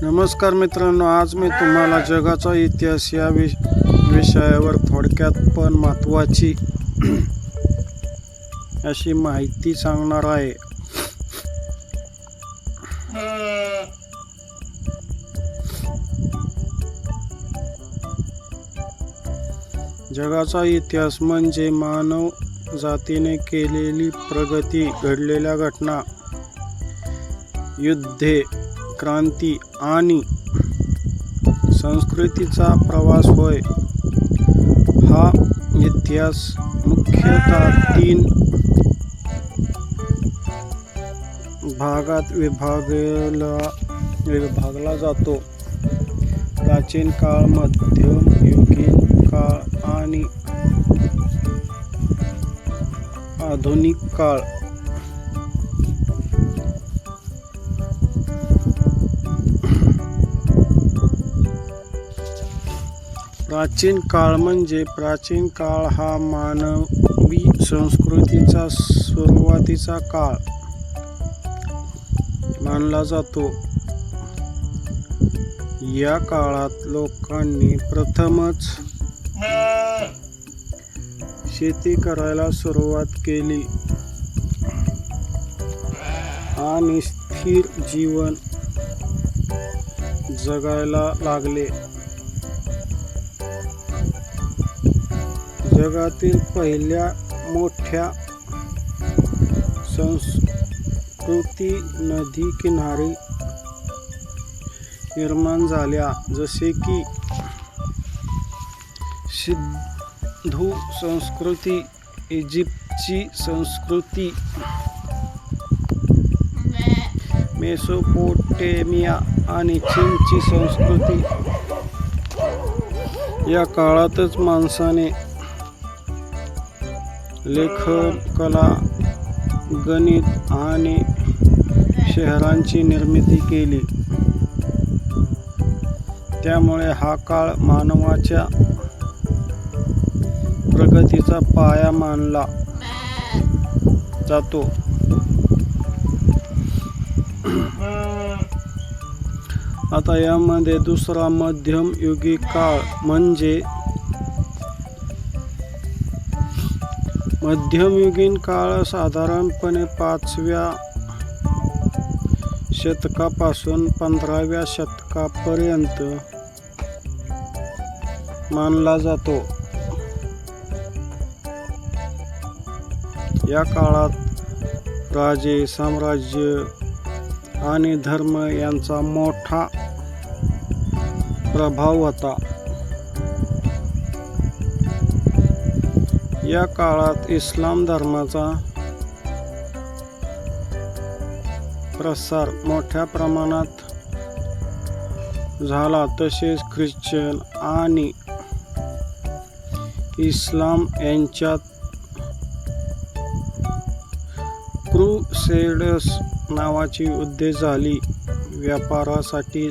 नमस्कार मित्रांनो, आज मी तुम्हाला जगाचा इतिहास या विषयावर थोडक्यात पण महत्त्वाची अशी माहिती सांगणार आहे. जगाचा इतिहास म्हणजे मानव जातीने केलेली प्रगती, घडलेल्या घटना, युद्धे, क्रांती आणि संस्कृतीचा प्रवास होय. हा इतिहास मुख्यतः 3 भागात विभागला जातो: प्राचीन काळ, मध्ययुगीन काळ आणि आधुनिक काळ. प्राचीन काळ म्हणजे प्राचीन काळ हा मानवी संस्कृतीचा सुरुवातीचा काळ मानला जातो. या काळात लोकांनी प्रथमच शेती करायला सुरुवात केली आणि स्थिर जीवन जगायला लागले. जगातील पहिल्या मोठ्या संस्कृती नदी किनारी निर्माण झाल्या, जसे की सिंधू संस्कृती, इजिप्तची संस्कृती, मेसोपोटेमिया आणि चीनची संस्कृती. या काळातच माणसाने लेखन, कला, गणित आणि शहरांची निर्मिती केली. त्यामुळे हा काळ मानवाच्या प्रगतीचा पाया मानला जातो. आता यामध्ये दुसरा मध्ययुगीन काळ म्हणजे मध्ययुगीन काळ साधारणपणे 5व्या शतकापासून 15व्या शतकापर्यंत मानला जातो. या काळात राजे, साम्राज्य आणि धर्म यांचा मोठा प्रभाव होता. या काळात इस्लाम धर्माचा प्रसार मोठ्या प्रमाणात झाला. तसेच ख्रिश्चन आणि इस्लाम यांच्यात क्रुसेडर्स नावाची युद्धे झाली. व्यापारासाठी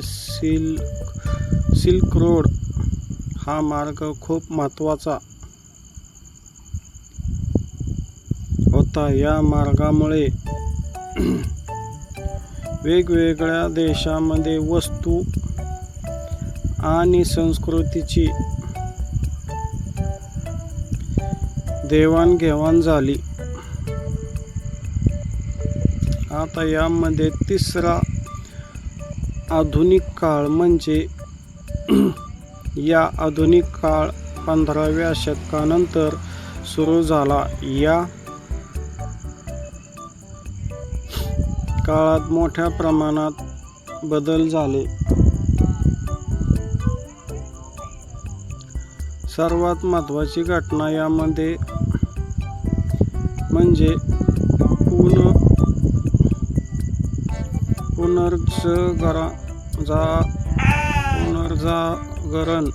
सिल्क रोड हा मार्ग खूप महत्त्वाचा होता. या मार्गामुळे वेगवेगळ्या देशांमध्ये वस्तू आणि संस्कृतीची देवाणघेवाण झाली. आता यामध्ये तिसरा आधुनिक काळ म्हणजे या आधुनिक काळ 15व्या शतकानंतर सुरू झाला. या काळात मोठ्या प्रमाणात बदल झाले. सर्वात महत्त्वाची घटना यामध्ये म्हणजे पुनर्जागरण,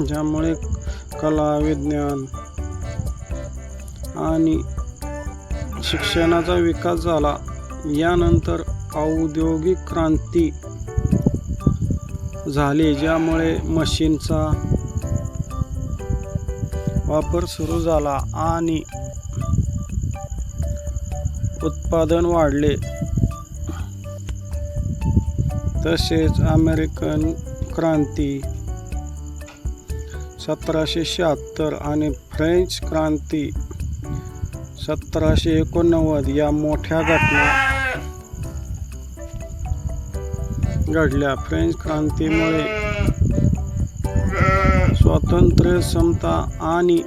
ज्यामुळे कला, विज्ञान आणि शिक्षणाचा विकास झाला. यानंतर औद्योगिक क्रांती झाली, ज्यामुळे मशीनचा वापर सुरू झाला आणि उत्पादन वाढले. तसेच अमेरिकन क्रांती 1776 आणि फ्रेंच क्रांती 1789 या मोठ्या घटना घडल्या. फ्रेंच क्रांतीमुळे स्वातंत्र्य, समता आणि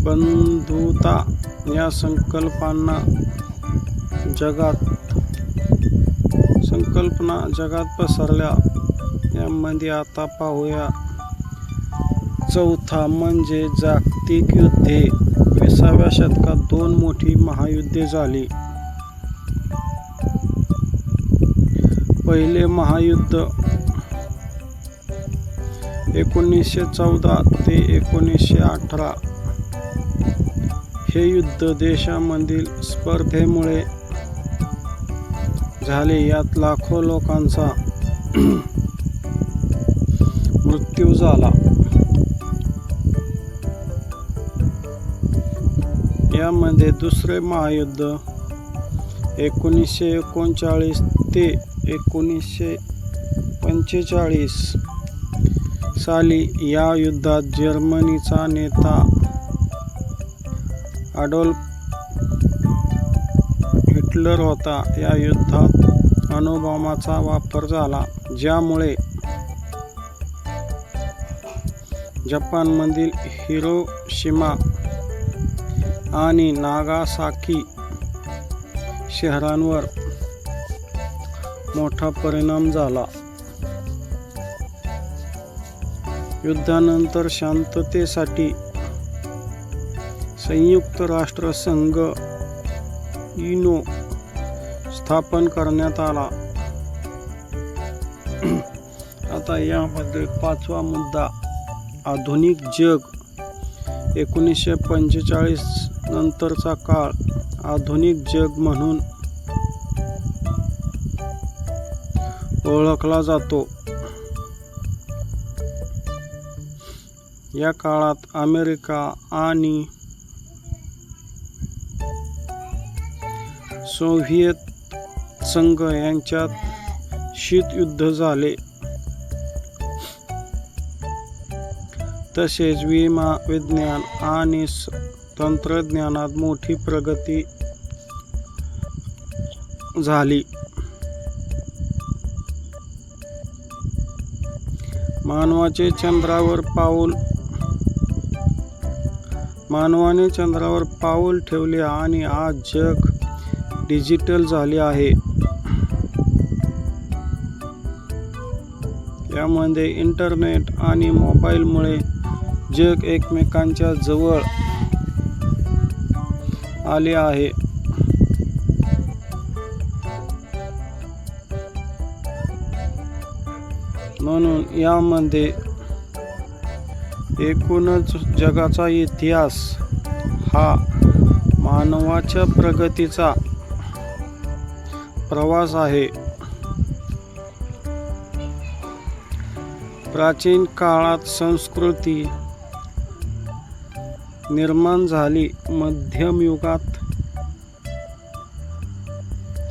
बंधुता या संकल्पना जगात पसरल्या. यामध्ये आता पाहूया चौथा म्हणजे जागतिक युद्धे. 20व्या शतकात 2 मोठी महायुद्धे झाली. पहिले महायुद्ध 1914 ते 1918. हे युद्ध देशांमधील स्पर्धेमुळे झाले. यात लाखो लोकांचा मृत्यू झाला. यामध्ये दुसरे महायुद्ध 1939 ते 1945 साली. या युद्धात जर्मनीचा नेता ॲडॉल्फ हिटलर होता. या युद्धात अणुबॉम्बाचा वापर झाला, ज्यामुळे जपानमधील हिरोशिमा आणि नागासाकी शहरांवर मोठा परिणाम झाला. युद्धानंतर शांततेसाठी संयुक्त राष्ट्रसंघ युनो स्थापन करण्यात आला. आता यामध्ये 5वा मुद्दा आधुनिक जग. 1945 नंतरचा काळ आधुनिक जग म्हणून ओळखला जातो. या काळात अमेरिका आणि सोव्हिएत संघ यांच्यात शीतयुद्ध झाले. तसेच विज्ञान आणि तंत्रज्ञानात मोठी प्रगती झाली. मानवाने चंद्रावर पाऊल ठेवले आणि आज जग डिजिटल झाले आहे. यामध्ये इंटरनेट आणि मोबाईलमुळे जग एकमेकांच्या जवळ आले आहे. म्हणून यामध्ये एकूणच जगाचा इतिहास हा मानवाच्या प्रगतीचा प्रवास आहे. प्राचीन काळात संस्कृती निर्माण झाली. मध्यम युगात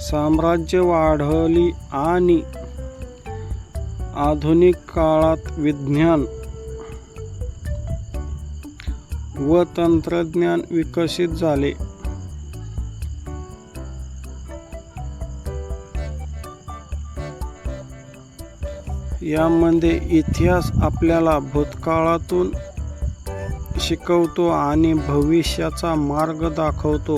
साम्राज्य वाढली आणि आधुनिक काळात विज्ञान व तंत्रज्ञान विकसित झाले. यामध्ये इतिहास आपल्याला भूतकाळातून शिकवतो आणि भविष्याचा मार्ग दाखवतो.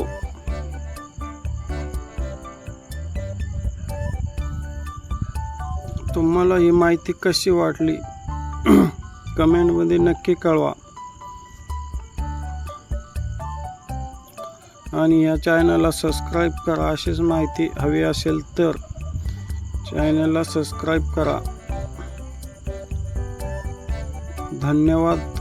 तुम्हाला ही माहिती कशी वाटली कमेंटमध्ये नक्की कळवा. आणि या चॅनलला सबस्क्राईब करा. अशीच माहिती हवी असेल तर चॅनलला सबस्क्राईब करा. धन्यवाद.